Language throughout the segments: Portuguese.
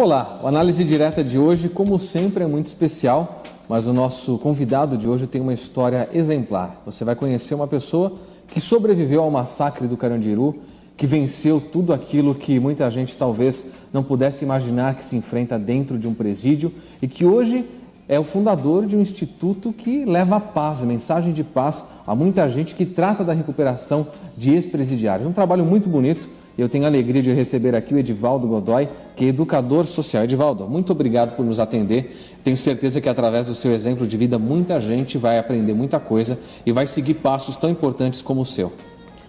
Olá, o Análise Direta de hoje, como sempre, é muito especial, mas o nosso convidado de hoje tem uma história exemplar. Você vai conhecer uma pessoa que sobreviveu ao massacre do Carandiru, que venceu tudo aquilo que muita gente talvez não pudesse imaginar que se enfrenta dentro de um presídio e que hoje é o fundador de um instituto que leva a paz, mensagem de paz a muita gente que trata da recuperação de ex-presidiários. Um trabalho muito bonito. Eu tenho a alegria de receber aqui o Edivaldo Godoy, que é educador social. Edivaldo, muito obrigado por nos atender. Tenho certeza que através do seu exemplo de vida, muita gente vai aprender muita coisa e vai seguir passos tão importantes como o seu.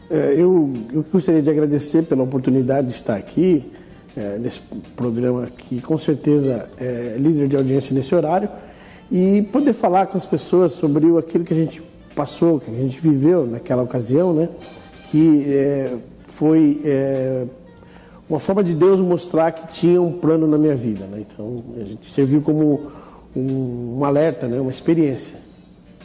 Eu gostaria de agradecer pela oportunidade de estar aqui, nesse programa que com certeza é líder de audiência nesse horário, e poder falar com as pessoas sobre aquilo que a gente passou, que a gente viveu naquela ocasião, né? Que foi uma forma de Deus mostrar que tinha um plano na minha vida, né? Então, a gente serviu como um alerta, né? Uma experiência.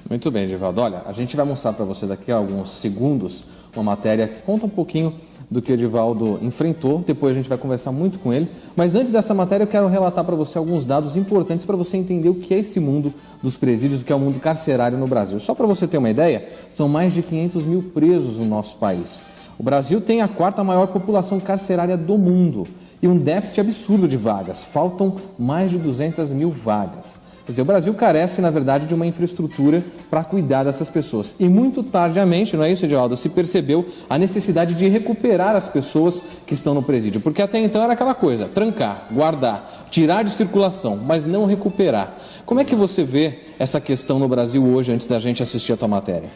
Muito bem, Edivaldo. Olha, a gente vai mostrar para você daqui a alguns segundos uma matéria que conta um pouquinho do que o Edivaldo enfrentou. Depois a gente vai conversar muito com ele. Mas antes dessa matéria eu quero relatar para você alguns dados importantes para você entender o que é esse mundo dos presídios, o que é o mundo carcerário no Brasil. Só para você ter uma ideia, são mais de 500 mil presos no nosso país. O Brasil tem a quarta maior população carcerária do mundo e um déficit absurdo de vagas. Faltam mais de 200 mil vagas. Quer dizer, o Brasil carece, na verdade, de uma infraestrutura para cuidar dessas pessoas. E muito tardiamente, não é isso, Edivaldo, se percebeu a necessidade de recuperar as pessoas que estão no presídio. Porque até então era aquela coisa, trancar, guardar, tirar de circulação, mas não recuperar. Como é que você vê essa questão no Brasil hoje, antes da gente assistir a tua matéria?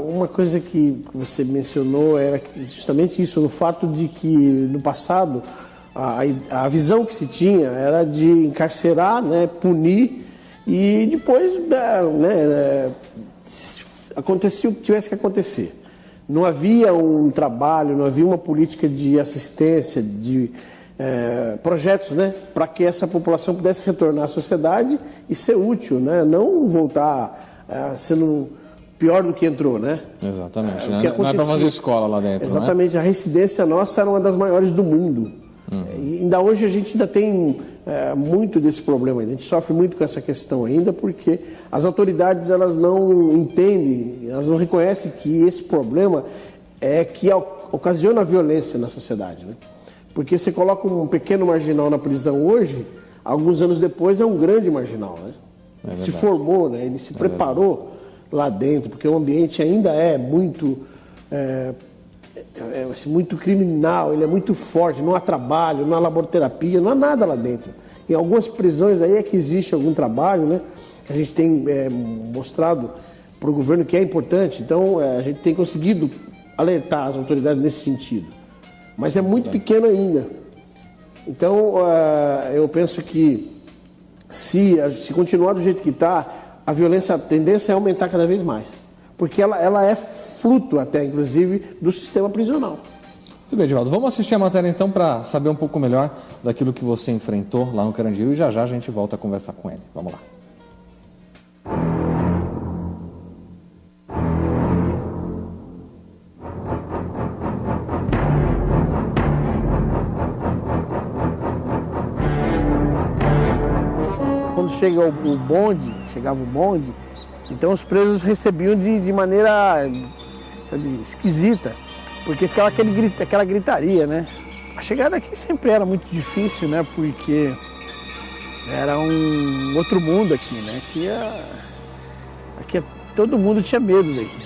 Uma coisa que você mencionou era justamente isso, no fato de que no passado a visão que se tinha era de encarcerar, né, punir e depois acontecia o que tivesse que acontecer. Não havia um trabalho, não havia uma política de assistência, de projetos, né, para que essa população pudesse retornar à sociedade e ser útil, né, não voltar sendo pior do que entrou, né? Exatamente, não é para fazer escola lá dentro. Exatamente, né? A reincidência nossa era uma das maiores do mundo. E ainda hoje a gente ainda tem muito desse problema ainda. A gente sofre muito com essa questão ainda porque as autoridades elas não entendem, elas não reconhecem que esse problema é que ocasiona a violência na sociedade, né? Porque você coloca um pequeno marginal na prisão hoje, alguns anos depois é um grande marginal, né? Se formou, né? Ele se preparou lá dentro, porque o ambiente ainda é muito muito criminal, ele é muito forte, não há trabalho, não há laboraterapia, não há nada lá dentro. Em algumas prisões aí é que existe algum trabalho, né, que a gente tem mostrado para o governo que é importante, então a gente tem conseguido alertar as autoridades nesse sentido. Mas é muito pequeno ainda. Então eu penso que se continuar do jeito que está, a violência, a tendência é aumentar cada vez mais. Porque ela é fruto até, inclusive, do sistema prisional. Muito bem, Edivaldo. Vamos assistir a matéria então para saber um pouco melhor daquilo que você enfrentou lá no Carandiru e já a gente volta a conversar com ele. Vamos lá. Quando chegava o bonde, então os presos recebiam de maneira, sabe, esquisita, porque ficava aquela gritaria, né? A chegada aqui sempre era muito difícil, né? Porque era um outro mundo aqui, né? Aqui todo mundo tinha medo daqui, né?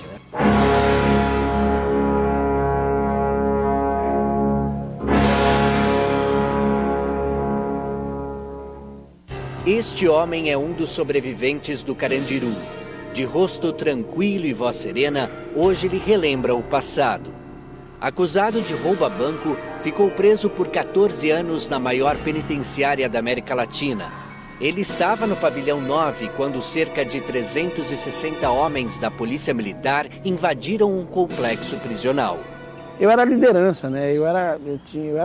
Este homem é um dos sobreviventes do Carandiru. De rosto tranquilo e voz serena, hoje ele relembra o passado. Acusado de roubo a banco, ficou preso por 14 anos na maior penitenciária da América Latina. Ele estava no pavilhão 9 quando cerca de 360 homens da Polícia Militar invadiram um complexo prisional. Eu era a liderança, né? Eu era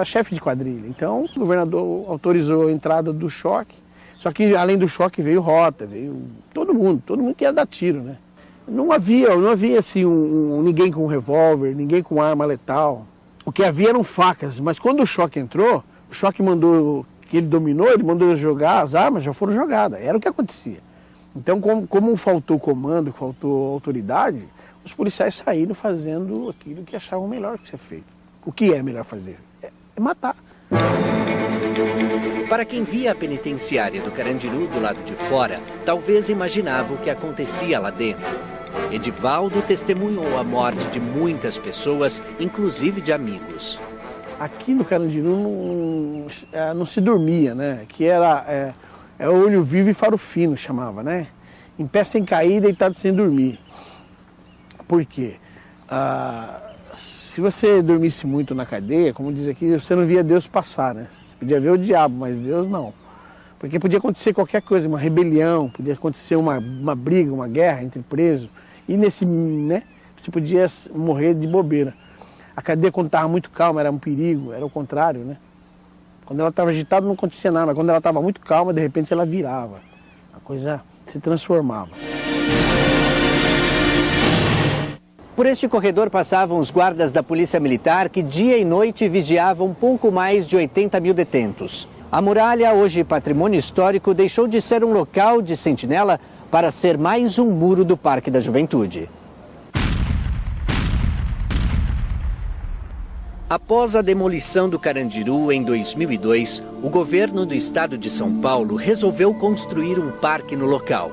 chefe de quadrilha. Então o governador autorizou a entrada do choque. Só que além do choque veio rota, veio todo mundo que ia dar tiro, né? Não havia assim ninguém com revólver, ninguém com arma letal. O que havia eram facas, mas quando o choque entrou, o choque mandou que ele dominou, ele mandou jogar, as armas já foram jogadas, era o que acontecia. Então, como faltou comando, faltou autoridade, os policiais saíram fazendo aquilo que achavam melhor que ser feito. O que é melhor fazer? É matar. Para quem via a penitenciária do Carandiru do lado de fora, talvez imaginava o que acontecia lá dentro. Edivaldo testemunhou a morte de muitas pessoas, inclusive de amigos. Aqui no Carandiru não se dormia, né? Que era olho vivo e faro fino, chamava, né? Em pé sem cair, deitado sem dormir. Por quê? Se você dormisse muito na cadeia, como diz aqui, você não via Deus passar, né? Você podia ver o diabo, mas Deus não. Porque podia acontecer qualquer coisa, uma rebelião, podia acontecer uma briga, uma guerra entre presos. E né? Você podia morrer de bobeira. A cadeia, quando estava muito calma, era um perigo, era o contrário, né? Quando ela estava agitada, não acontecia nada. Quando ela estava muito calma, de repente ela virava. A coisa se transformava. Por este corredor passavam os guardas da Polícia Militar que dia e noite vigiavam pouco mais de 80 mil detentos. A muralha, hoje patrimônio histórico, deixou de ser um local de sentinela para ser mais um muro do Parque da Juventude. Após a demolição do Carandiru em 2002, o governo do estado de São Paulo resolveu construir um parque no local.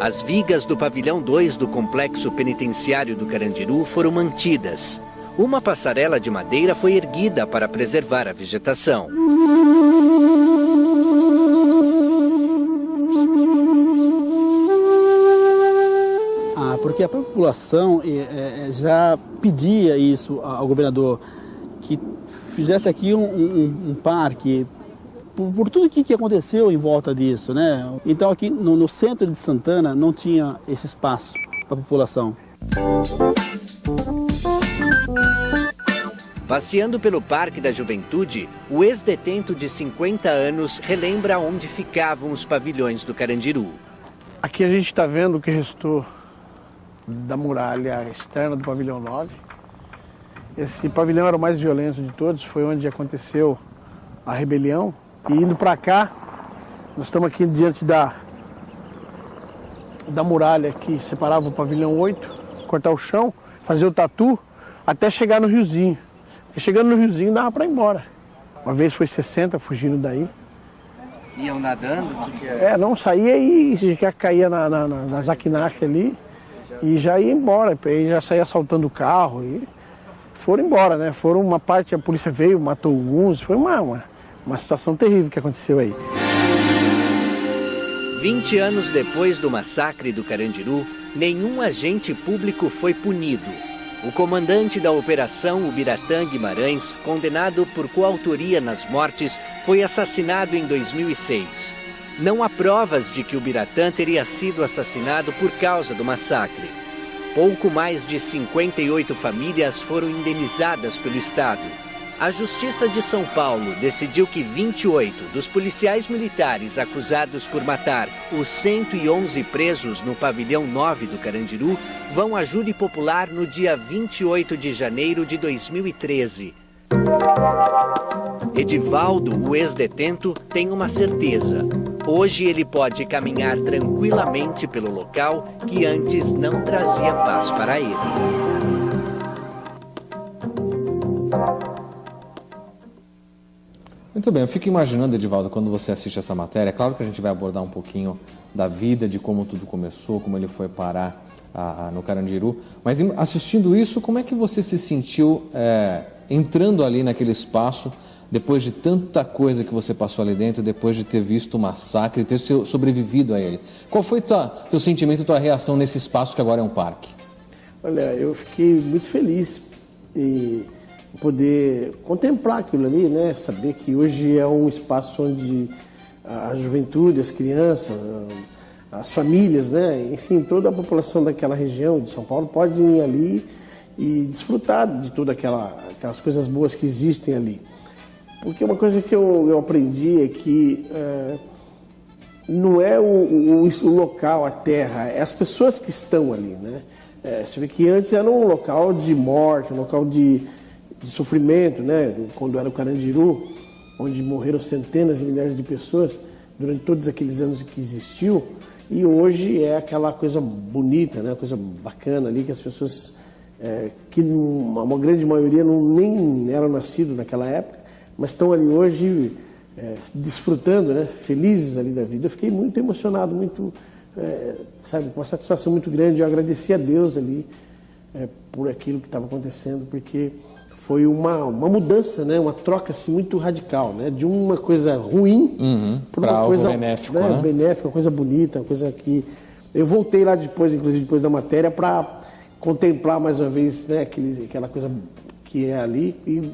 As vigas do pavilhão 2 do complexo penitenciário do Carandiru foram mantidas. Uma passarela de madeira foi erguida para preservar a vegetação. Porque a população já pedia isso ao governador, que fizesse aqui um parque, por tudo que aconteceu em volta disso, né? Então aqui no centro de Santana não tinha esse espaço para a população. Passeando pelo Parque da Juventude, o ex-detento de 50 anos relembra onde ficavam os pavilhões do Carandiru. Aqui a gente está vendo o que restou da muralha externa do pavilhão 9. Esse pavilhão era o mais violento de todos, foi onde aconteceu a rebelião. E indo para cá, nós estamos aqui diante da muralha que separava o pavilhão 8, cortar o chão, fazer o tatu, até chegar no riozinho. E chegando no riozinho dava para ir embora. Uma vez foi 60 fugindo daí. Iam nadando? Não, saía e já caía na Zaquinache ali e já ia embora. Aí já saía assaltando o carro e foram embora, né? Foram uma parte, a polícia veio, matou alguns, foi uma situação terrível que aconteceu aí. 20 anos depois do massacre do Carandiru, nenhum agente público foi punido. O comandante da operação Ubiratã Guimarães, condenado por coautoria nas mortes, foi assassinado em 2006. Não há provas de que Ubiratã teria sido assassinado por causa do massacre. Pouco mais de 58 famílias foram indenizadas pelo Estado. A Justiça de São Paulo decidiu que 28 dos policiais militares acusados por matar os 111 presos no pavilhão 9 do Carandiru vão a júri popular no dia 28 de janeiro de 2013. Edivaldo, o ex-detento, tem uma certeza. Hoje ele pode caminhar tranquilamente pelo local que antes não trazia paz para ele. Muito bem, eu fico imaginando, Edivaldo, quando você assiste essa matéria, é claro que a gente vai abordar um pouquinho da vida, de como tudo começou, como ele foi parar no Carandiru, mas assistindo isso, como é que você se sentiu entrando ali naquele espaço, depois de tanta coisa que você passou ali dentro, depois de ter visto o massacre, ter sobrevivido a ele? Qual foi teu sentimento, tua reação nesse espaço que agora é um parque? Olha, eu fiquei muito feliz em poder contemplar aquilo ali, né? Saber que hoje é um espaço onde a juventude, as crianças, as famílias, né? Enfim, toda a população daquela região de São Paulo pode ir ali e desfrutar de todas aquelas coisas boas que existem ali. Porque uma coisa que eu aprendi é que não é o local, a terra, é as pessoas que estão ali, né? Você vê que antes era um local de morte, um local de sofrimento, né? Quando era o Carandiru. onde morreram centenas e milhares de pessoas durante todos aqueles anos que existiu, e hoje é aquela coisa bonita, né? Coisa bacana ali, que as pessoas, que uma grande maioria nem eram nascidos naquela época, mas estão ali hoje desfrutando, né? Felizes ali da vida. Eu fiquei muito emocionado, muito, sabe, com uma satisfação muito grande. Eu agradeci a Deus ali por aquilo que estava acontecendo, porque foi uma mudança, né? Uma troca assim, muito radical, né? De uma coisa ruim para uma coisa benéfico, né? Né? Benéfica, uma coisa bonita, uma coisa que... Eu voltei lá depois, inclusive depois da matéria, para contemplar mais uma vez, né? Aquela coisa que é ali, e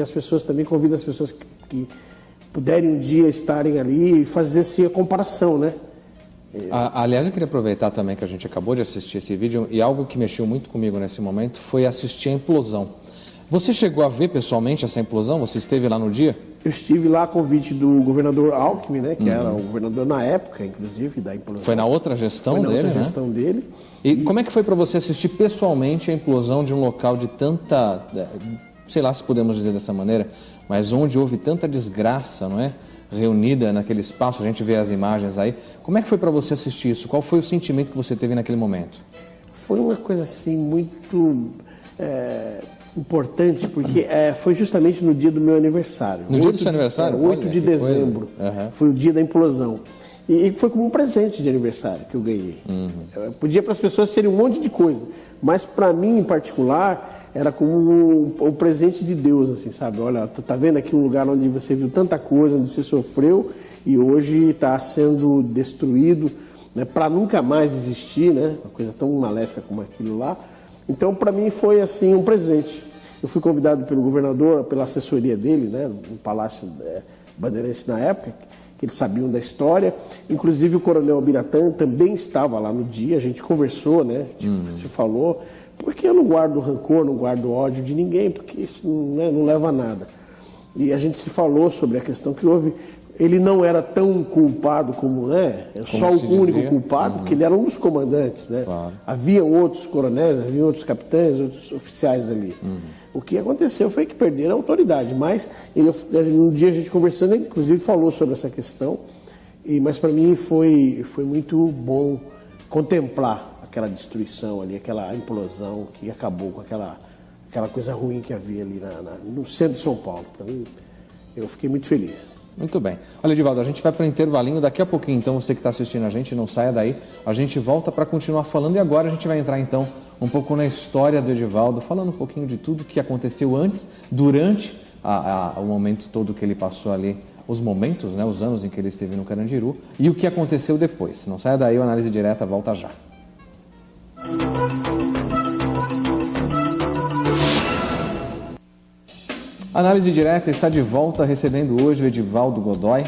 as pessoas também, convido as pessoas que puderem um dia estarem ali e fazer assim a comparação, né? Aliás, eu queria aproveitar também que a gente acabou de assistir esse vídeo, e algo que mexeu muito comigo nesse momento foi assistir a implosão. Você chegou a ver pessoalmente essa implosão? Você esteve lá no dia? Eu estive lá a convite do governador Alckmin, né, que era o governador na época, inclusive, da implosão. Foi na outra gestão dele, Foi na outra né? gestão dele. E como é que foi para você assistir pessoalmente a implosão de um local de tanta, sei lá se podemos dizer dessa maneira, mas onde houve tanta desgraça, não é? Reunida naquele espaço, a gente vê as imagens aí. Como é que foi para você assistir isso? Qual foi o sentimento que você teve naquele momento? Foi uma coisa assim muito importante, porque foi justamente no dia do meu aniversário. No dia do seu aniversário? 8 de dezembro. Foi o dia da implosão. E foi como um presente de aniversário que eu ganhei. Podia para as pessoas serem um monte de coisa, mas para mim em particular era como um presente de Deus, assim, sabe? Olha, tá vendo aqui um lugar onde você viu tanta coisa, onde você sofreu e hoje está sendo destruído, né, para nunca mais existir, né? Uma coisa tão maléfica como aquilo lá. Então para mim foi assim um presente. Eu fui convidado pelo governador, pela assessoria dele, né, no Palácio Bandeirantes na época, que eles sabiam da história. Inclusive o coronel Biratã também estava lá no dia, a gente conversou, né, se falou, porque eu não guardo rancor, não guardo ódio de ninguém, porque isso não leva a nada. E a gente se falou sobre a questão que houve. Ele não era tão culpado como, né, só o único culpado, porque ele era um dos comandantes, né. Claro. Havia outros coronéis, havia outros capitães, outros oficiais ali. O que aconteceu foi que perderam a autoridade, mas um dia a gente conversando, ele inclusive falou sobre essa questão, mas para mim foi muito bom contemplar aquela destruição ali, aquela implosão que acabou com aquela coisa ruim que havia ali no centro de São Paulo. Para mim, eu fiquei muito feliz. Muito bem. Olha, Edivaldo, a gente vai para o intervalinho daqui a pouquinho, então você que está assistindo a gente, não saia daí. A gente volta para continuar falando e agora a gente vai entrar então um pouco na história do Edivaldo, falando um pouquinho de tudo que aconteceu antes, durante o momento todo que ele passou ali, os momentos, né, os anos em que ele esteve no Carandiru e o que aconteceu depois. Não saia daí, o Análise Direta volta já. A Análise Direta está de volta, recebendo hoje o Edivaldo Godoy,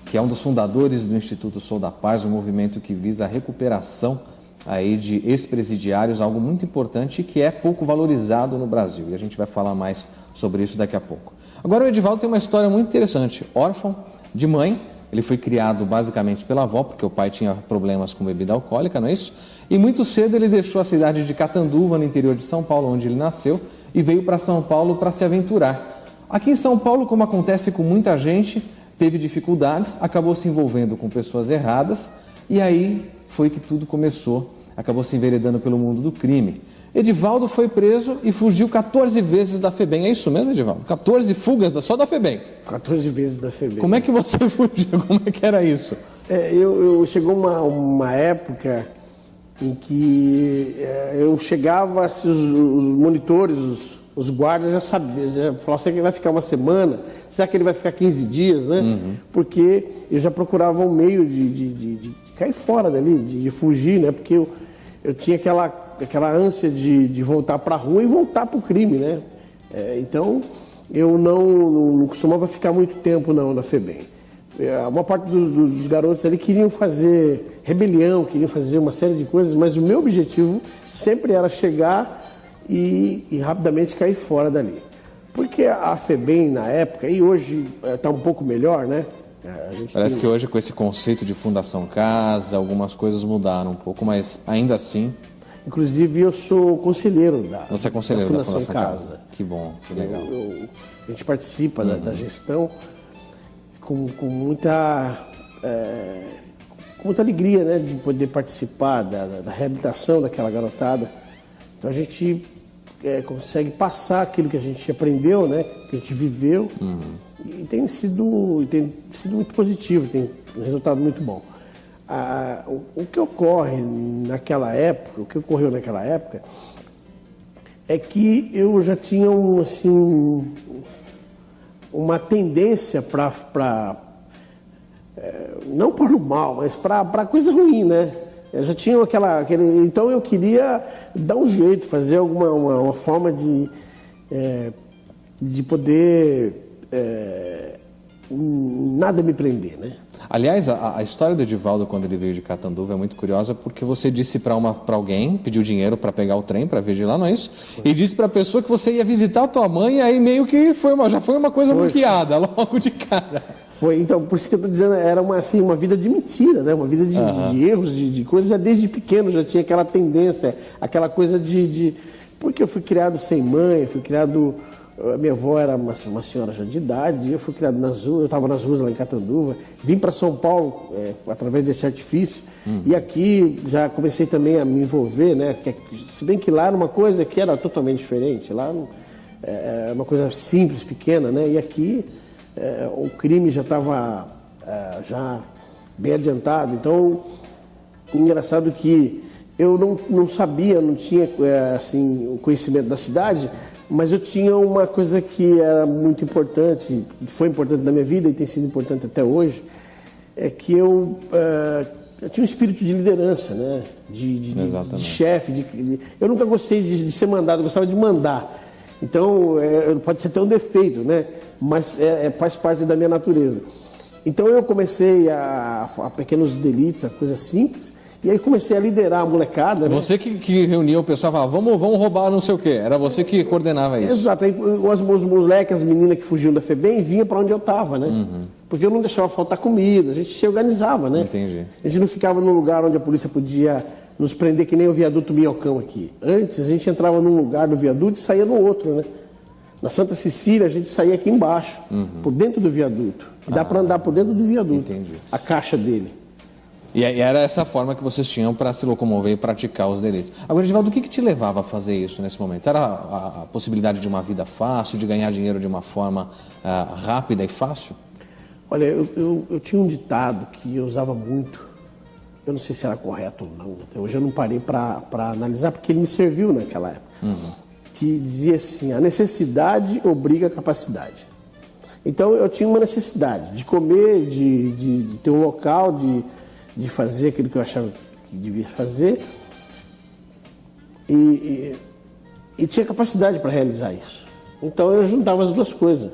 que é um dos fundadores do Instituto Sou da Paz, um movimento que visa a recuperação aí de ex-presidiários, algo muito importante e que é pouco valorizado no Brasil. E a gente vai falar mais sobre isso daqui a pouco. Agora o Edivaldo tem uma história muito interessante. Órfão de mãe, ele foi criado basicamente pela avó, porque o pai tinha problemas com bebida alcoólica, não é isso? E muito cedo ele deixou a cidade de Catanduva, no interior de São Paulo, onde ele nasceu, e veio para São Paulo para se aventurar. Aqui em São Paulo, como acontece com muita gente, teve dificuldades, acabou se envolvendo com pessoas erradas e aí foi que tudo começou, acabou se enveredando pelo mundo do crime. Edivaldo foi preso e fugiu 14 vezes da FEBEM, é isso mesmo, Edivaldo? 14 fugas só da FEBEM? 14 vezes da FEBEM. Como é que você fugiu? Como é que era isso? Chegou uma época em que eu chegava, assim, os monitores, os guardas já sabiam, já falavam, será que ele vai ficar uma semana? Será que ele vai ficar 15 dias, né? Porque eu já procurava um meio de cair fora dali, de fugir, né? Porque eu tinha aquela ânsia de voltar para a rua e voltar para o crime, né? Então, eu não costumava ficar muito tempo não na FEBEM. Uma parte dos garotos ali queriam fazer rebelião, queriam fazer uma série de coisas, mas o meu objetivo sempre era chegar e rapidamente cair fora dali. Porque a FEBEM na época, e hoje está um pouco melhor, né? Parece que hoje com esse conceito de Fundação Casa, algumas coisas mudaram um pouco, mas ainda assim... Inclusive eu sou conselheiro Você é conselheiro da Fundação Casa. Que bom, que legal. A gente participa da gestão com muita alegria, né, de poder participar da reabilitação daquela garotada. Então a gente consegue passar aquilo que a gente aprendeu, né, que a gente viveu, e tem sido muito positivo, tem um resultado muito bom. O que ocorreu naquela época é que eu já tinha uma tendência para não para o mal, mas para coisa ruim, né? Eu já tinha então eu queria dar um jeito, fazer uma forma de poder nada me prender, né? Aliás, a história do Edivaldo, quando ele veio de Catanduva, é muito curiosa, porque você disse para alguém, pediu dinheiro para pegar o trem, para vir de lá, não é isso? E disse para a pessoa que você ia visitar a tua mãe, e aí meio que já foi uma coisa bloqueada, logo de cara. Foi, então, por isso que eu estou dizendo, era uma vida de mentira, né? Uma vida de erros, de coisas. Já desde pequeno já tinha aquela tendência, aquela coisa porque eu fui criado sem mãe, a minha avó era uma senhora já de idade, eu fui criado nas ruas, eu estava nas ruas lá em Catanduva, vim para São Paulo através desse artifício, e aqui já comecei também a me envolver, né? Se bem que lá era uma coisa que era totalmente diferente, lá era uma coisa simples, pequena, né? E aqui o crime já estava já bem adiantado. Então, engraçado que eu não sabia, não tinha assim, o conhecimento da cidade, mas eu tinha uma coisa que era muito importante, foi importante na minha vida e tem sido importante até hoje, é que eu tinha um espírito de liderança, né? De chefe. Eu nunca gostei de ser mandado, eu gostava de mandar. Então, pode ser até um defeito, né? Mas faz parte da minha natureza. Então, eu comecei a pequenos delitos, a coisas simples, e aí comecei a liderar a molecada. Né? Você que reunia o pessoal e falava, vamos roubar não sei o quê. Era você que coordenava isso. Exato. Aí, os moleques, as meninas que fugiam da FEBEM, vinham para onde eu estava, né? Porque eu não deixava faltar comida, a gente se organizava, né? Entendi. A gente não ficava num lugar onde a polícia podia nos prender, que nem o viaduto Minhocão aqui. Antes, a gente entrava num lugar do viaduto e saía no outro, né? Na Santa Cecília, a gente saía aqui embaixo, por dentro do viaduto. E dá para andar por dentro do viaduto. Entendi. A caixa dele. E era essa forma que vocês tinham para se locomover e praticar os delitos. Agora, Edivaldo, o que te levava a fazer isso nesse momento? Era a possibilidade de uma vida fácil, de ganhar dinheiro de uma forma rápida e fácil? Olha, eu tinha um ditado que eu usava muito. Eu não sei se era correto ou não. Até hoje eu não parei para analisar, porque ele me serviu naquela época. Que dizia assim, a necessidade obriga a capacidade. Então eu tinha uma necessidade de comer, de ter um local, de fazer aquilo que eu achava que devia fazer, e tinha capacidade para realizar isso. Então eu juntava as duas coisas.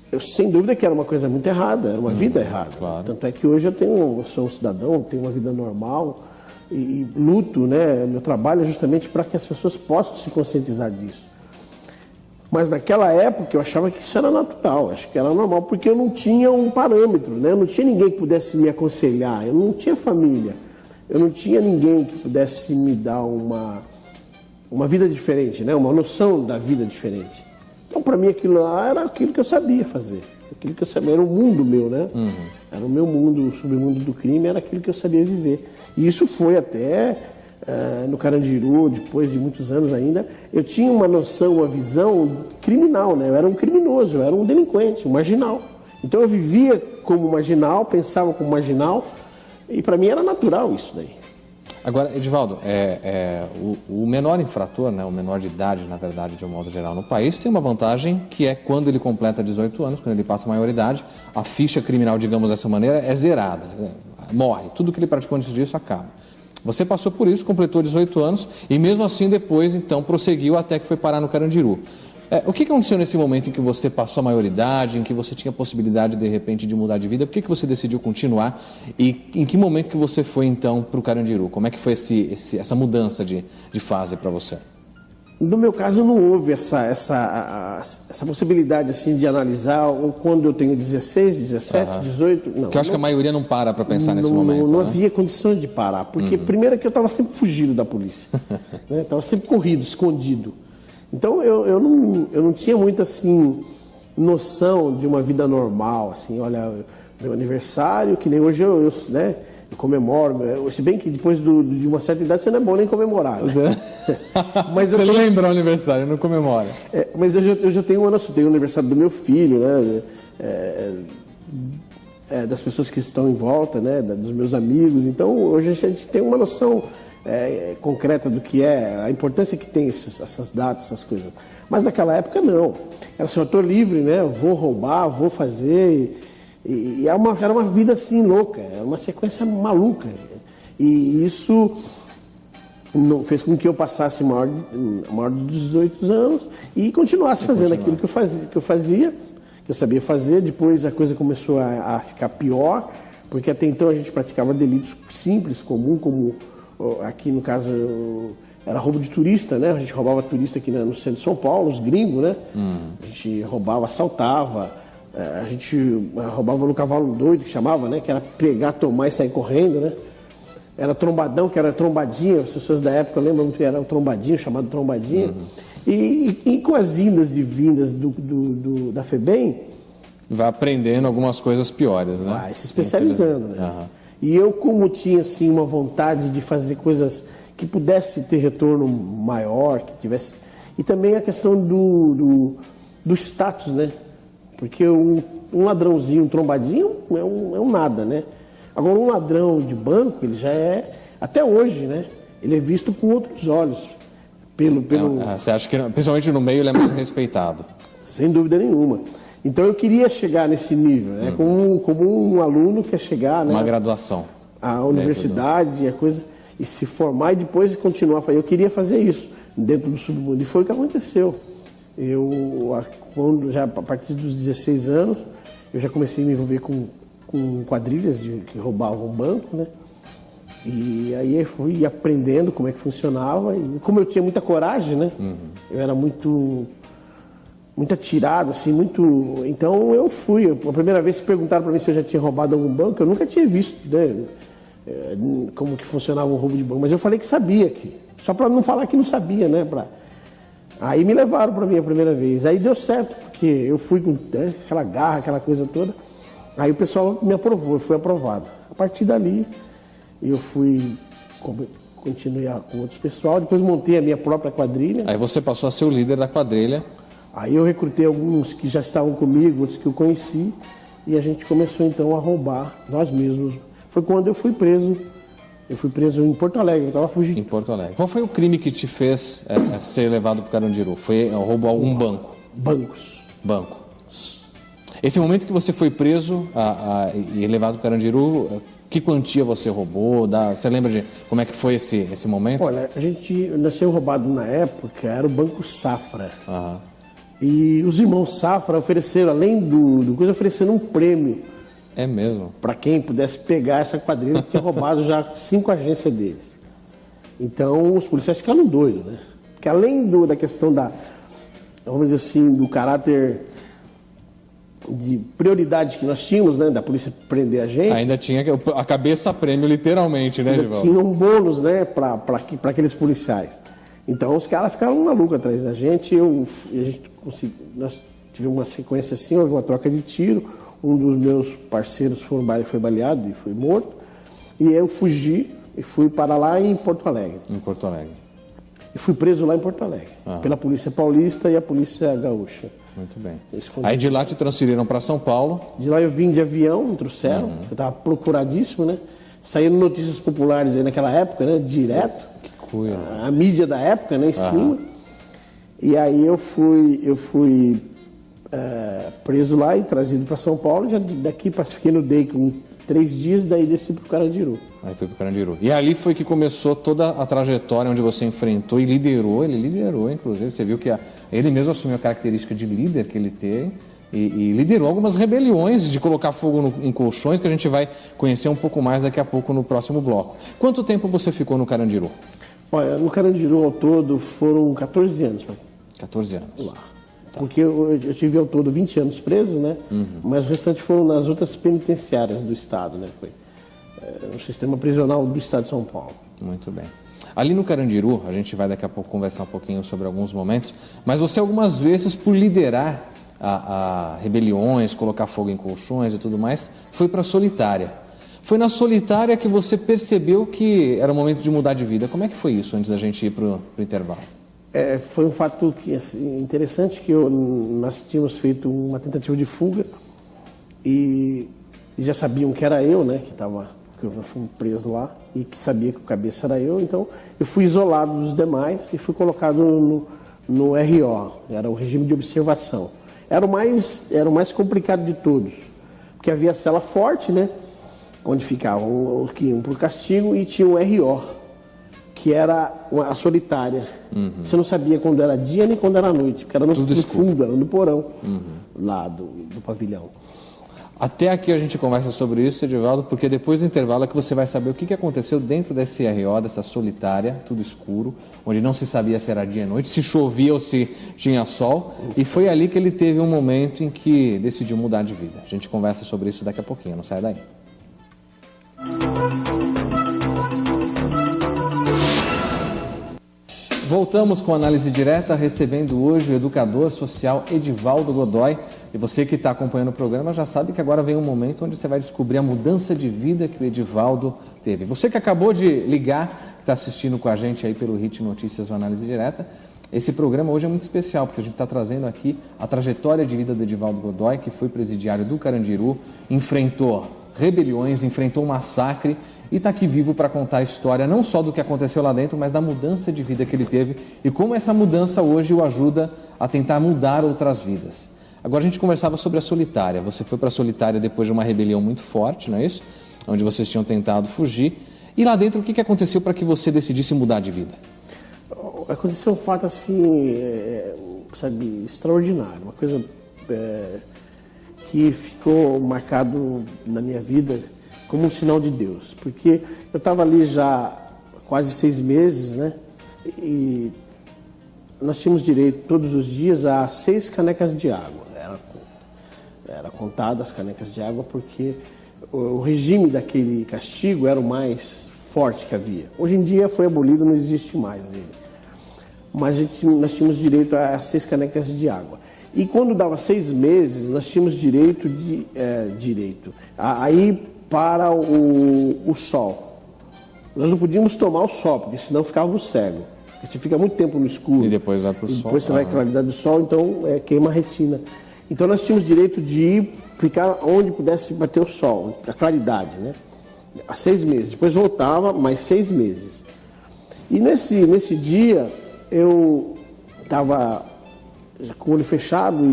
Eu sem dúvida que era uma coisa muito errada, era uma vida errada. Claro. Tanto é que hoje eu sou um cidadão, tenho uma vida normal e luto, né? Meu trabalho é justamente para que as pessoas possam se conscientizar disso. Mas naquela época eu achava que isso era natural, acho que era normal, porque eu não tinha um parâmetro, né? Eu não tinha ninguém que pudesse me aconselhar, eu não tinha família, eu não tinha ninguém que pudesse me dar uma vida diferente, né? Uma noção da vida diferente. Então, para mim, aquilo lá era aquilo que eu sabia fazer, aquilo que eu sabia, era o mundo meu, né? Era o meu mundo, o submundo do crime, era aquilo que eu sabia viver. E isso foi até... no Carandiru, depois de muitos anos ainda, eu tinha uma noção, uma visão criminal, né? Eu era um criminoso, eu era um delinquente, um marginal. Então eu vivia como marginal, pensava como marginal, e para mim era natural isso daí. Agora, Edivaldo, o menor infrator, né, o menor de idade, na verdade, de um modo geral no país, tem uma vantagem que é quando ele completa 18 anos, quando ele passa a maioridade, a ficha criminal, digamos dessa maneira, é zerada, morre. Tudo que ele praticou antes disso acaba. Você passou por isso, completou 18 anos e mesmo assim depois, então, prosseguiu até que foi parar no Carandiru. O que aconteceu nesse momento em que você passou a maioridade, em que você tinha possibilidade, de repente, de mudar de vida? Por que você decidiu continuar? E em que momento que você foi, então, para o Carandiru? Como é que foi essa mudança de fase para você? No meu caso, não houve essa possibilidade assim, de analisar quando eu tenho 16, 17, 18... Não, porque eu acho que a maioria não para pensar nesse momento. Não havia condições de parar, porque primeiro é que eu estava sempre fugindo da polícia. Estava sempre corrido, escondido. Então eu não tinha muito assim noção de uma vida normal, assim, olha, meu aniversário, que nem hoje eu comemoro, se bem que depois de uma certa idade você não é bom nem comemorar, né? Mas você lembra o aniversário, não comemora. Mas eu já tenho uma noção, tenho o aniversário do meu filho, né? Das pessoas que estão em volta, né? Dos meus amigos, então hoje a gente tem uma noção concreta do que é, a importância que tem essas datas, essas coisas. Mas naquela época não. Era assim, eu estou livre, né? Eu vou roubar, vou fazer. E era uma vida assim louca, era uma sequência maluca. E isso não fez com que eu passasse maior de 18 anos e continuasse fazendo aquilo que eu fazia, que eu sabia fazer. Depois a coisa começou a ficar pior, porque até então a gente praticava delitos simples, comum, como aqui no caso era roubo de turista, né? A gente roubava turista aqui no centro de São Paulo, os gringos, né? A gente roubava, assaltava, a gente roubava no cavalo doido, que chamava, né? Que era pegar, tomar e sair correndo, né? Era trombadão, que era trombadinha, as pessoas da época lembram que era o trombadinho, chamado trombadinha. E com as indas e vindas da FEBEM... Vai aprendendo algumas coisas piores, né? Vai se especializando, né? E eu, como tinha, assim, uma vontade de fazer coisas que pudesse ter retorno maior, que tivesse... E também a questão do status, né? Porque um ladrãozinho, um trombadinho, é um nada, né? Agora, um ladrão de banco, ele já é, até hoje, né? Ele é visto com outros olhos. Você acha que, principalmente no meio, ele é mais respeitado? Sem dúvida nenhuma. Então, eu queria chegar nesse nível, né? Como um aluno quer chegar, né? Uma graduação. A universidade, a coisa... E se formar e depois continuar. Eu queria fazer isso dentro do submundo. E foi o que aconteceu. A partir dos 16 anos, eu já comecei a me envolver com quadrilhas que roubavam banco, né? E aí eu fui aprendendo como é que funcionava. E como eu tinha muita coragem, né? Eu era muito atirado, assim, muito... Então eu fui. A primeira vez que perguntaram para mim se eu já tinha roubado algum banco, eu nunca tinha visto, né? Como que funcionava o roubo de banco. Mas eu falei que sabia, só para não falar que não sabia, né? Aí me levaram para mim a primeira vez. Aí deu certo, porque eu fui com aquela garra, aquela coisa toda. Aí o pessoal me aprovou, eu fui aprovado. A partir dali, eu continuei com outros pessoal, depois montei a minha própria quadrilha. Aí você passou a ser o líder da quadrilha. Aí eu recrutei alguns que já estavam comigo, outros que eu conheci, e a gente começou então a roubar nós mesmos. Foi quando eu fui preso. Eu fui preso em Porto Alegre, eu estava fugindo. Em Porto Alegre. Qual foi o crime que te fez ser levado para o Carandiru? Foi roubo a algum banco? Bancos. Banco. Esse momento que você foi preso e levado para o Carandiru, que quantia você roubou? Você lembra de como é que foi esse momento? Olha, nós tínhamos roubado na época, era o Banco Safra. E os irmãos Safra ofereceram, além do coisa, ofereceram um prêmio. É mesmo? Para quem pudesse pegar essa quadrilha que tinha roubado já 5 agências deles. Então os policiais ficaram doidos, né? Porque além da questão vamos dizer assim, do caráter de prioridade que nós tínhamos, né? Da polícia prender a gente. Ainda tinha a cabeça prêmio, literalmente, né, Edivaldo? Tinha um bônus, né? Para aqueles policiais. Então os caras ficaram malucos atrás da gente. Nós tivemos uma sequência assim, houve uma troca de tiro. Um dos meus parceiros foi baleado e foi morto. E eu fugi e fui para lá em Porto Alegre. Em Porto Alegre. E fui preso lá em Porto Alegre, pela Polícia Paulista e a Polícia Gaúcha. Muito bem. Aí de lá te transferiram para São Paulo? De lá eu vim de avião, me trouxeram. Eu estava procuradíssimo, né? Saíram notícias populares aí naquela época, né? Direto. Que coisa. A mídia da época, né? Em cima. E aí eu fui preso lá e trazido para São Paulo. Já daqui fiquei no DEI com 3 dias, daí desci para o Carandiru. Aí foi para o Carandiru. E ali foi que começou toda a trajetória onde você enfrentou e liderou. Ele liderou, inclusive. Você viu que ele mesmo assumiu a característica de líder que ele tem e liderou algumas rebeliões de colocar fogo em colchões, que a gente vai conhecer um pouco mais daqui a pouco no próximo bloco. Quanto tempo você ficou no Carandiru? Olha, no Carandiru ao todo foram 14 anos. 14 anos. Lá. Porque eu tive ao todo 20 anos preso, né? Mas o restante foram nas outras penitenciárias do Estado, né? Foi no sistema prisional do Estado de São Paulo. Muito bem. Ali no Carandiru, a gente vai daqui a pouco conversar um pouquinho sobre alguns momentos, mas você algumas vezes, por liderar a rebeliões, colocar fogo em colchões e tudo mais, foi para a solitária. Foi na solitária que você percebeu que era o momento de mudar de vida. Como é que foi isso antes da gente ir para o intervalo? Foi um fato que, assim, interessante, que nós tínhamos feito uma tentativa de fuga e já sabiam que era eu, né, que eu fui preso lá e que sabia que o cabeça era eu. Então eu fui isolado dos demais e fui colocado no RO, era o regime de observação. Era o mais complicado de todos, porque havia a cela forte, né, onde ficavam os que iam para o castigo, e tinha o RO, que era a solitária. Você não sabia quando era dia nem quando era noite, porque era no fundo, era no porão, lá do pavilhão. Até aqui a gente conversa sobre isso, Edivaldo, porque depois do intervalo é que você vai saber o que aconteceu dentro desse RO, dessa solitária, tudo escuro, onde não se sabia se era dia ou noite, se chovia ou se tinha sol. Isso. E foi ali que ele teve um momento em que decidiu mudar de vida. A gente conversa sobre isso daqui a pouquinho, não sai daí. Voltamos com a análise direta, recebendo hoje o educador social Edivaldo Godoy. E você que está acompanhando o programa já sabe que agora vem um momento onde você vai descobrir a mudança de vida que o Edivaldo teve. Você que acabou de ligar, que está assistindo com a gente aí pelo HIT Notícias, o Análise Direta, esse programa hoje é muito especial, porque a gente está trazendo aqui a trajetória de vida do Edivaldo Godoy, que foi presidiário do Carandiru, enfrentou rebeliões, enfrentou um massacre e está aqui vivo para contar a história não só do que aconteceu lá dentro, mas da mudança de vida que ele teve e como essa mudança hoje o ajuda a tentar mudar outras vidas. Agora a gente conversava sobre a solitária. Você foi para a solitária depois de uma rebelião muito forte, não é isso? Onde vocês tinham tentado fugir. E lá dentro, o que aconteceu para que você decidisse mudar de vida? Aconteceu um fato assim, sabe, extraordinário. Uma coisa que ficou marcado na minha vida como um sinal de Deus. Porque eu estava ali já há quase 6 meses, né? E nós tínhamos direito todos os dias a 6 canecas de água. Era contada as canecas de água porque o regime daquele castigo era o mais forte que havia. Hoje em dia foi abolido, não existe mais ele. Mas nós tínhamos direito a 6 canecas de água. E quando dava 6 meses, nós tínhamos direito a ir para o sol. Nós não podíamos tomar o sol, porque senão ficávamos cegos. Porque você fica muito tempo no escuro. E depois vai para o sol. Depois você vai à claridade do sol, então queima a retina. Então nós tínhamos direito de ficar onde pudesse bater o sol, a claridade, né? Há 6 meses. Depois voltava, mais 6 meses. E nesse dia eu estava com o olho fechado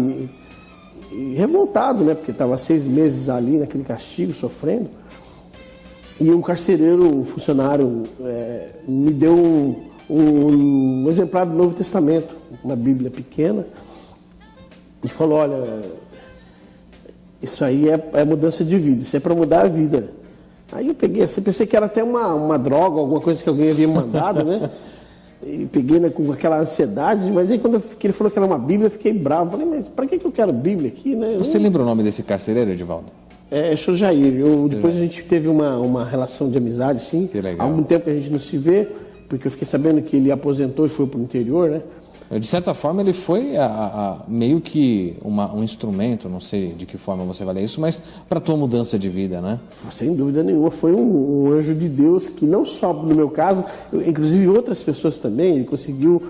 e revoltado, né? Porque estava 6 meses ali naquele castigo, sofrendo. E um carcereiro, um funcionário, me deu um exemplar do Novo Testamento, uma Bíblia pequena, e falou: olha, isso aí é mudança de vida, isso é para mudar a vida. Aí eu peguei assim, pensei que era até uma droga, alguma coisa que alguém havia mandado, né? E peguei, né, com aquela ansiedade, mas aí quando ele falou que era uma Bíblia, eu fiquei bravo. Falei, mas para que eu quero Bíblia aqui, né? Você lembra o nome desse carcereiro, Edivaldo? É Sr. Jair. Depois a gente teve uma relação de amizade, sim. Que legal. Há algum tempo que a gente não se vê, porque eu fiquei sabendo que ele aposentou e foi para o interior, né? De certa forma, ele foi meio que um instrumento, não sei de que forma você vai ler isso, mas para a tua mudança de vida, né? Sem dúvida nenhuma, foi um anjo de Deus que não só no meu caso, inclusive outras pessoas também, ele conseguiu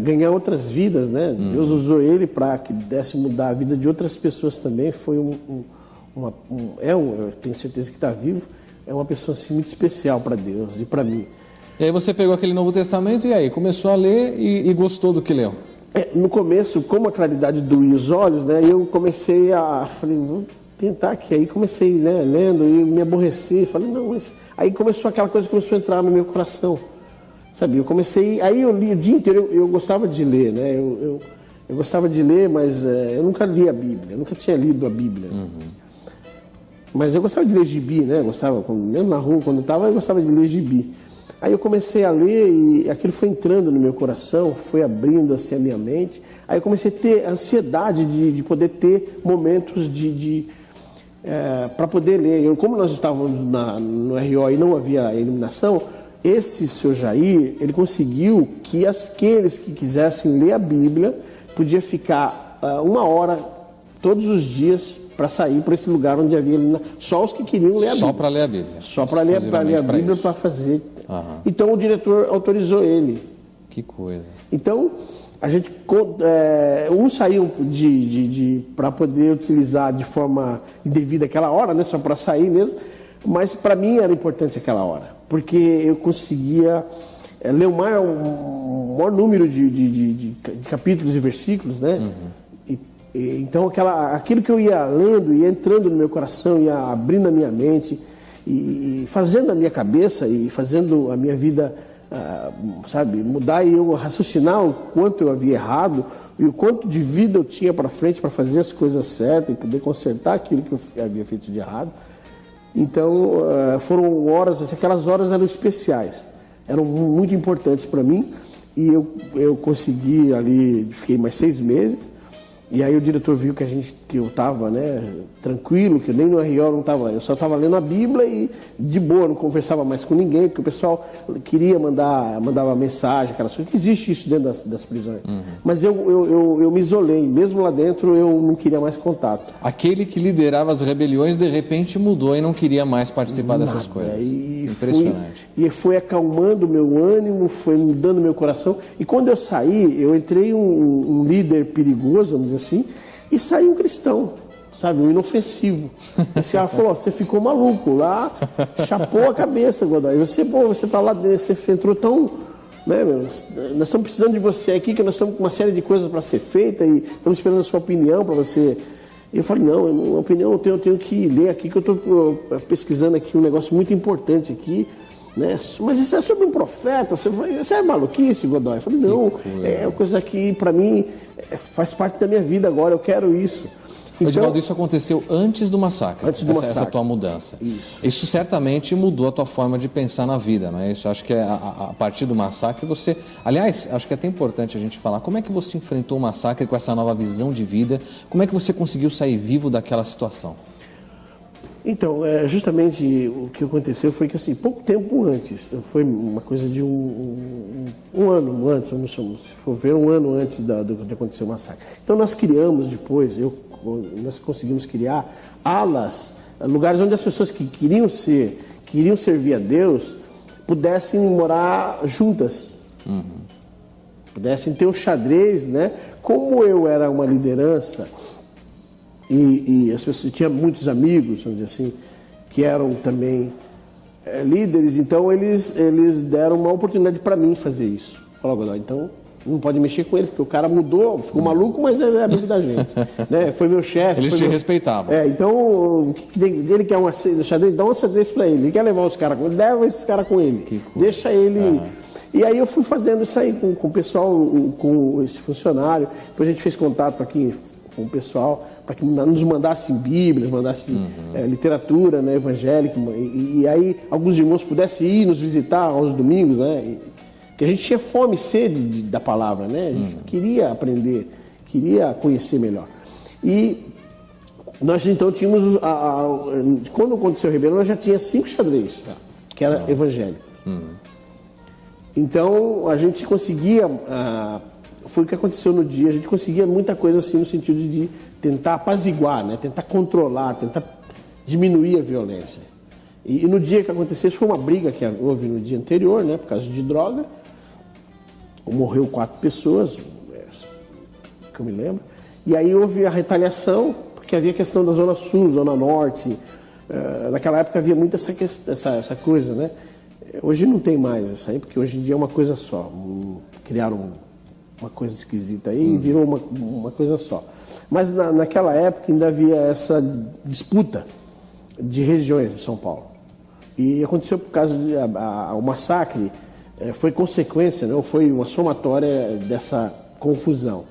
ganhar outras vidas, né? Deus usou ele para que pudesse mudar a vida de outras pessoas também. Foi eu tenho certeza que está vivo, é uma pessoa assim, muito especial para Deus e para mim. E aí você pegou aquele Novo Testamento e aí começou a ler e gostou do que leu? No começo, como a claridade doía os olhos, né, eu comecei falei, vou tentar aqui. Aí comecei, né, lendo e me aborreci. Falei, não, mas... Aí começou aquela coisa que começou a entrar no meu coração, sabe? Eu comecei, aí eu li o dia inteiro, eu gostava de ler, né? Eu gostava de ler, mas eu nunca li a Bíblia, eu nunca tinha lido a Bíblia. Mas eu gostava de ler gibi, né? Eu gostava, mesmo na rua, quando eu estava, eu gostava de ler gibi. Aí eu comecei a ler e aquilo foi entrando no meu coração, foi abrindo assim a minha mente. Aí eu comecei a ter ansiedade de poder ter momentos para poder ler. Como nós estávamos no RO e não havia iluminação, esse Sr. Jair, ele conseguiu que aqueles que quisessem ler a Bíblia podia ficar 1 hora todos os dias para sair para esse lugar onde havia só os que queriam ler a Bíblia. Só para ler a Bíblia. Só para ler a Bíblia, para fazer. Então o diretor autorizou ele. Que coisa. Então a gente uns saíam para poder utilizar de forma indevida aquela hora, né, só para sair mesmo. Mas para mim era importante aquela hora, porque eu conseguia ler o maior número de capítulos e versículos, né? Então aquilo que eu ia lendo, ia entrando no meu coração, ia abrindo a minha mente e fazendo a minha cabeça e fazendo a minha vida, sabe, mudar e eu raciocinar o quanto eu havia errado e o quanto de vida eu tinha para frente para fazer as coisas certas e poder consertar aquilo que eu havia feito de errado. Então foram horas, assim, aquelas horas eram especiais, eram muito importantes para mim e eu consegui ali, fiquei mais 6 meses. E aí o diretor viu que eu estava, né, tranquilo, que nem no RO não estava, eu só estava lendo a Bíblia e de boa, não conversava mais com ninguém, porque o pessoal queria mandava mensagem, aquelas coisas, que existe isso dentro das prisões. Mas eu me isolei, mesmo lá dentro eu não queria mais contato. Aquele que liderava as rebeliões de repente mudou e não queria mais participar dessas coisas. Impressionante. E foi acalmando o meu ânimo, foi mudando o meu coração. E quando eu saí, eu entrei um líder perigoso, vamos dizer assim, e saí um cristão, sabe, um inofensivo. Esse cara falou, você ficou maluco lá, chapou a cabeça, Godoy. Você tá lá dentro, você entrou tão... Né, nós estamos precisando de você aqui, que nós estamos com uma série de coisas para ser feita e estamos esperando a sua opinião para você... E eu falei, não, a opinião eu tenho que ler aqui, que eu estou pesquisando aqui um negócio muito importante aqui, né? Mas isso é sobre um profeta, isso é maluquice, Godoy? Eu falei, não, é uma coisa que para mim faz parte da minha vida agora, eu quero isso. Então, Edivaldo, isso aconteceu antes do massacre, essa tua mudança. Isso certamente mudou a tua forma de pensar na vida, não é isso? Acho que a partir do massacre você... Aliás, acho que é até importante a gente falar, como é que você enfrentou o massacre com essa nova visão de vida? Como é que você conseguiu sair vivo daquela situação? Então, justamente o que aconteceu foi que, assim, pouco tempo antes, foi uma coisa de um ano antes, se for ver, um ano antes de acontecer o massacre. Então, nós criamos depois, nós conseguimos criar alas, lugares onde as pessoas que queriam servir a Deus, pudessem morar juntas. Pudessem ter um xadrez, né? Como eu era uma liderança... E as pessoas tinham muitos amigos, vamos dizer assim, que eram também líderes, então eles deram uma oportunidade para mim fazer isso. Falaram, então não pode mexer com ele, porque o cara mudou, ficou maluco, mas ele é amigo da gente. Né? Foi meu chefe. Eles te respeitavam. Então, ele quer xadrez, dá um xadrez para ele. Ele quer levar os caras com ele, leva esses caras com ele. Deixa ele... E aí eu fui fazendo isso aí com o pessoal, com esse funcionário. Depois a gente fez contato aqui com o pessoal, para que nos mandassem Bíblias, mandassem literatura, né, evangélica, e aí alguns irmãos pudessem ir nos visitar aos domingos, né, porque a gente tinha fome e sede da palavra, né, a gente queria aprender, queria conhecer melhor. E nós então tínhamos, quando aconteceu a rebelião, nós já tinha 5 xadrez, que era evangélico. Então a gente conseguia... Foi o que aconteceu no dia, a gente conseguia muita coisa assim no sentido de tentar apaziguar, né? Tentar controlar, tentar diminuir a violência. E no dia que aconteceu, isso foi uma briga que houve no dia anterior, né? Por causa de droga. Morreu 4 pessoas, que eu me lembro. E aí houve a retaliação, porque havia a questão da Zona Sul, Zona Norte. Naquela época havia muito essa coisa, né? Hoje não tem mais isso aí, porque hoje em dia é uma coisa só. Criaram uma coisa esquisita aí e virou uma coisa só. Mas naquela época ainda havia essa disputa de regiões de São Paulo. E aconteceu por causa o massacre, foi consequência, né, ou foi uma somatória dessa confusão.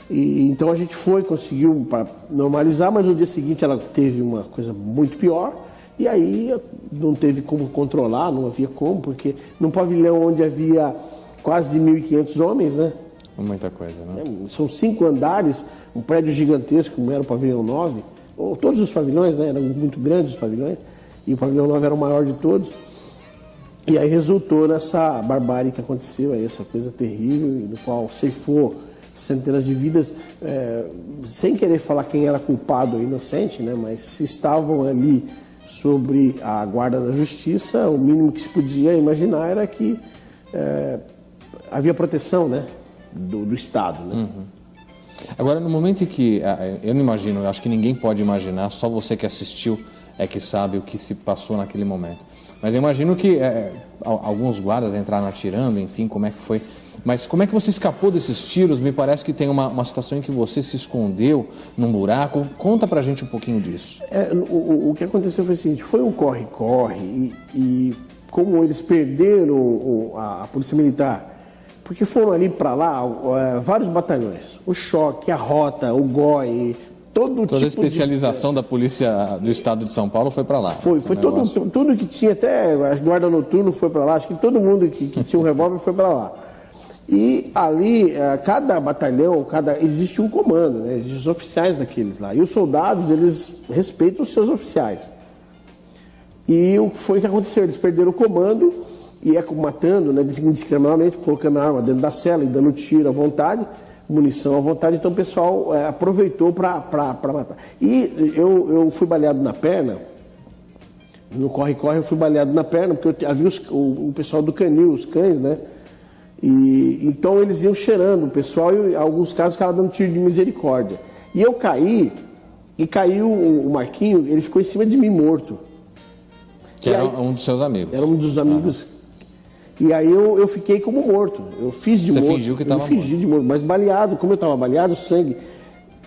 E então a gente conseguiu normalizar, mas no dia seguinte ela teve uma coisa muito pior. E aí não teve como controlar, não havia como, porque num pavilhão onde havia quase 1.500 homens, né? Muita coisa, né? São 5 andares, um prédio gigantesco, como era o pavilhão 9. Todos os pavilhões, né? Eram muito grandes os pavilhões. E o pavilhão 9 era o maior de todos. E aí resultou nessa barbárie que aconteceu, aí, essa coisa terrível, no qual ceifou centenas de vidas, sem querer falar quem era culpado ou inocente, né? Mas se estavam ali sobre a guarda da justiça, o mínimo que se podia imaginar era que havia proteção, né? do Estado, né? Agora, no momento em que, eu não imagino, eu acho que ninguém pode imaginar, só você que assistiu é que sabe o que se passou naquele momento. Mas eu imagino que alguns guardas entraram atirando, enfim, como é que foi. Mas como é que você escapou desses tiros? Me parece que tem uma situação em que você se escondeu num buraco. Conta pra gente um pouquinho disso. O que aconteceu foi o seguinte, foi um corre-corre e como eles perderam a Polícia Militar, porque foram ali para lá vários batalhões, o Choque, a Rota, o GOI, toda a especialização da Polícia do Estado de São Paulo foi para lá. Foi tudo que tinha, até a Guarda Noturno foi para lá, acho que todo mundo que tinha um revólver foi para lá. E ali, cada batalhão, existe um comando, né? Existem os oficiais daqueles lá. E os soldados, eles respeitam os seus oficiais. E o que foi que aconteceu? Eles perderam o comando e matando, né, indiscriminadamente, colocando a arma dentro da cela e dando tiro à vontade, munição à vontade. Então o pessoal aproveitou para matar. E eu fui baleado na perna, no corre-corre eu fui baleado na perna, porque havia o pessoal do canil, os cães, né? E então eles iam cheirando o pessoal e em alguns casos ficavam dando tiro de misericórdia. E eu caí, e caiu o Marquinho, ele ficou em cima de mim morto. Que era um dos seus amigos. Era um dos amigos. E aí eu fiquei como morto. Eu fiz de morto. Você fingiu que estava morto. Eu fingi de morto, mas baleado, como eu estava baleado, sangue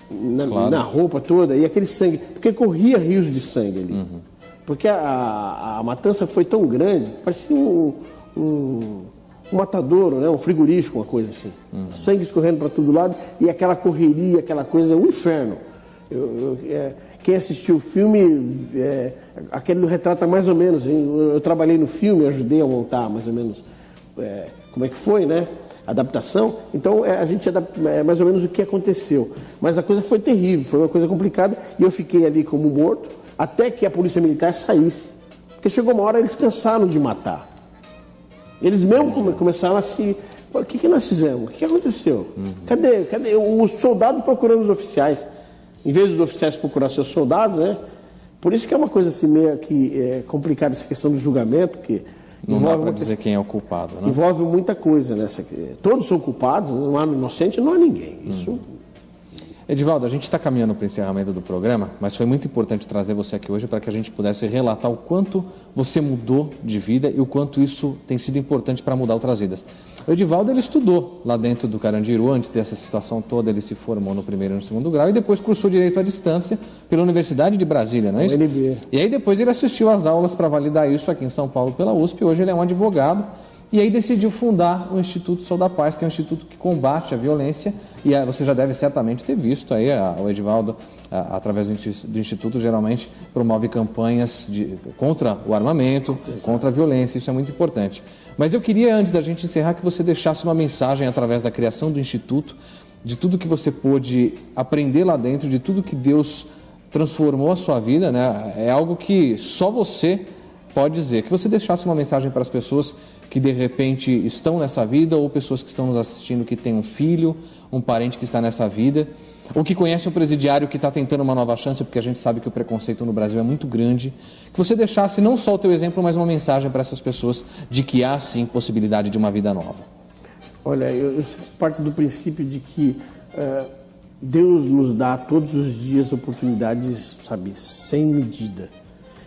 na roupa toda, e aquele sangue, porque corria rios de sangue ali. Porque a matança foi tão grande, parecia um matadouro, né? Um frigorífico, uma coisa assim. Sangue escorrendo para todo lado e aquela correria, aquela coisa, um inferno. Quem assistiu o filme, aquele retrata mais ou menos. Eu trabalhei no filme, ajudei a montar mais ou menos como é que foi, né? A adaptação. Então a gente mais ou menos o que aconteceu. Mas a coisa foi terrível, foi uma coisa complicada e eu fiquei ali como morto até que a Polícia Militar saísse. Porque chegou uma hora eles cansaram de matar. Eles mesmo começaram a se... O que nós fizemos? O que aconteceu? Cadê os soldados procurando os oficiais? Em vez dos oficiais procurar seus soldados, né? Por isso que é uma coisa assim meio que complicada essa questão do julgamento, porque não dá para dizer quem é o culpado, né? Envolve muita coisa nessa. Todos são culpados, não há inocente, não há ninguém. Isso. Edivaldo, a gente está caminhando para o encerramento do programa, mas foi muito importante trazer você aqui hoje para que a gente pudesse relatar o quanto você mudou de vida e o quanto isso tem sido importante para mudar outras vidas. O Edivaldo, ele estudou lá dentro do Carandiru, antes dessa situação toda, ele se formou no primeiro e no segundo grau e depois cursou Direito à Distância pela Universidade de Brasília, não é isso? UNB. E aí depois ele assistiu às aulas para validar isso aqui em São Paulo pela USP, hoje ele é um advogado. E aí decidiu fundar o Instituto Sou da Paz, que é um instituto que combate a violência. E você já deve certamente ter visto aí, o Edivaldo, através do Instituto, geralmente promove campanhas contra o armamento, contra a violência. Isso é muito importante. Mas eu queria, antes da gente encerrar, que você deixasse uma mensagem através da criação do Instituto, de tudo que você pôde aprender lá dentro, de tudo que Deus transformou a sua vida, né? É algo que só você pode dizer. Que você deixasse uma mensagem para as pessoas que de repente estão nessa vida, ou pessoas que estão nos assistindo que têm um filho, um parente que está nessa vida, ou que conhece um presidiário que está tentando uma nova chance, porque a gente sabe que o preconceito no Brasil é muito grande. Que você deixasse não só o teu exemplo, mas uma mensagem para essas pessoas de que há sim possibilidade de uma vida nova. Olha, eu parto do princípio de que Deus nos dá todos os dias oportunidades, sabe, sem medida.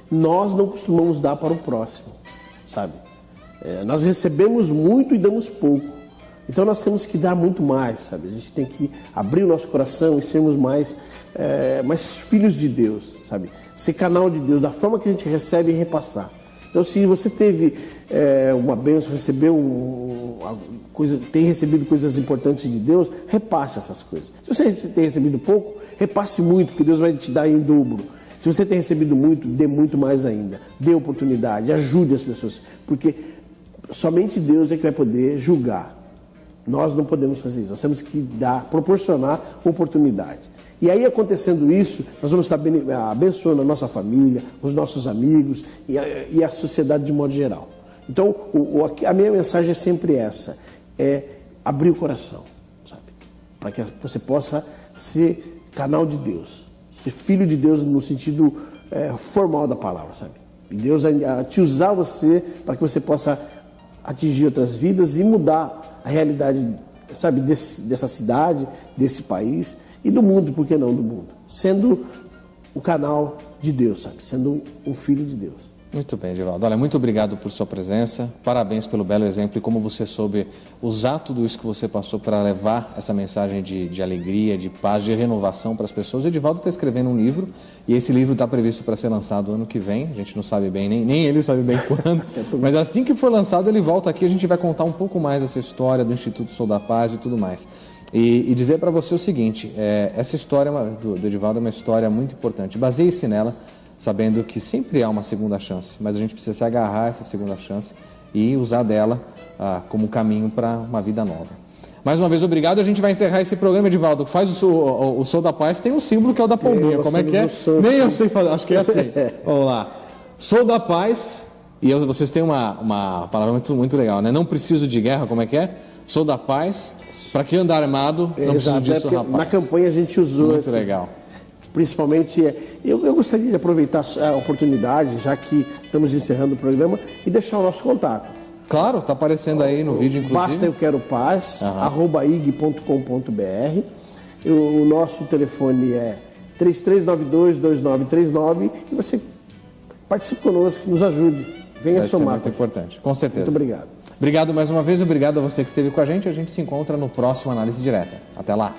Nós não costumamos dar para o próximo, sabe? Nós recebemos muito e damos pouco. Então nós temos que dar muito mais, sabe? A gente tem que abrir o nosso coração e sermos mais filhos de Deus, sabe? Ser canal de Deus, da forma que a gente recebe e repassar. Então se você teve uma bênção, recebeu tem recebido coisas importantes de Deus, repasse essas coisas. Se você tem recebido pouco, repasse muito, porque Deus vai te dar em dobro. Se você tem recebido muito, dê muito mais ainda. Dê oportunidade, ajude as pessoas, porque somente Deus é que vai poder julgar. Nós não podemos fazer isso, nós temos que proporcionar oportunidade. E aí, acontecendo isso, nós vamos estar abençoando a nossa família, os nossos amigos e a sociedade de modo geral. Então, a minha mensagem é sempre essa, é abrir o coração, sabe? para que você possa ser canal de Deus, ser filho de Deus no sentido formal da palavra, sabe? E Deus te usar você para que você possa atingir outras vidas e mudar a realidade, sabe, dessa cidade, desse país e do mundo, por que não do mundo? Sendo o canal de Deus, sabe? Sendo um filho de Deus. Muito bem, Edivaldo. Olha, muito obrigado por sua presença. Parabéns pelo belo exemplo e como você soube usar tudo isso que você passou para levar essa mensagem de alegria, de paz, de renovação para as pessoas. O Edivaldo está escrevendo um livro e esse livro está previsto para ser lançado ano que vem. A gente não sabe bem, nem ele sabe bem quando. Mas assim que for lançado, ele volta aqui. A gente vai contar um pouco mais dessa história do Instituto Sou da Paz e tudo mais. E dizer para você o seguinte, essa história do Edivaldo é uma história muito importante. Baseie-se nela, sabendo que sempre há uma segunda chance, mas a gente precisa se agarrar a essa segunda chance e usar dela como caminho para uma vida nova. Mais uma vez, obrigado. A gente vai encerrar esse programa, Edivaldo. Faz o Sou da Paz, tem um símbolo que é o da pombinha. Como é que é? Nem eu sei fazer, acho que é assim. Vamos lá. Sou da Paz, e vocês têm uma palavra muito legal, né? Não preciso de guerra, como é que é? Sou da Paz, para que andar armado, não preciso disso, rapaz. Na campanha a gente usou muito legal. Principalmente, eu gostaria de aproveitar a oportunidade, já que estamos encerrando o programa, e deixar o nosso contato. Claro, está aparecendo aí no vídeo, inclusive. Basta eu quero paz, @ig.com.br. O nosso telefone é 3392-2939 e você participe conosco, nos ajude. Venha somar. Muito importante, com certeza. Muito obrigado. Obrigado mais uma vez, obrigado a você que esteve com a gente. A gente se encontra no próximo Análise Direta. Até lá.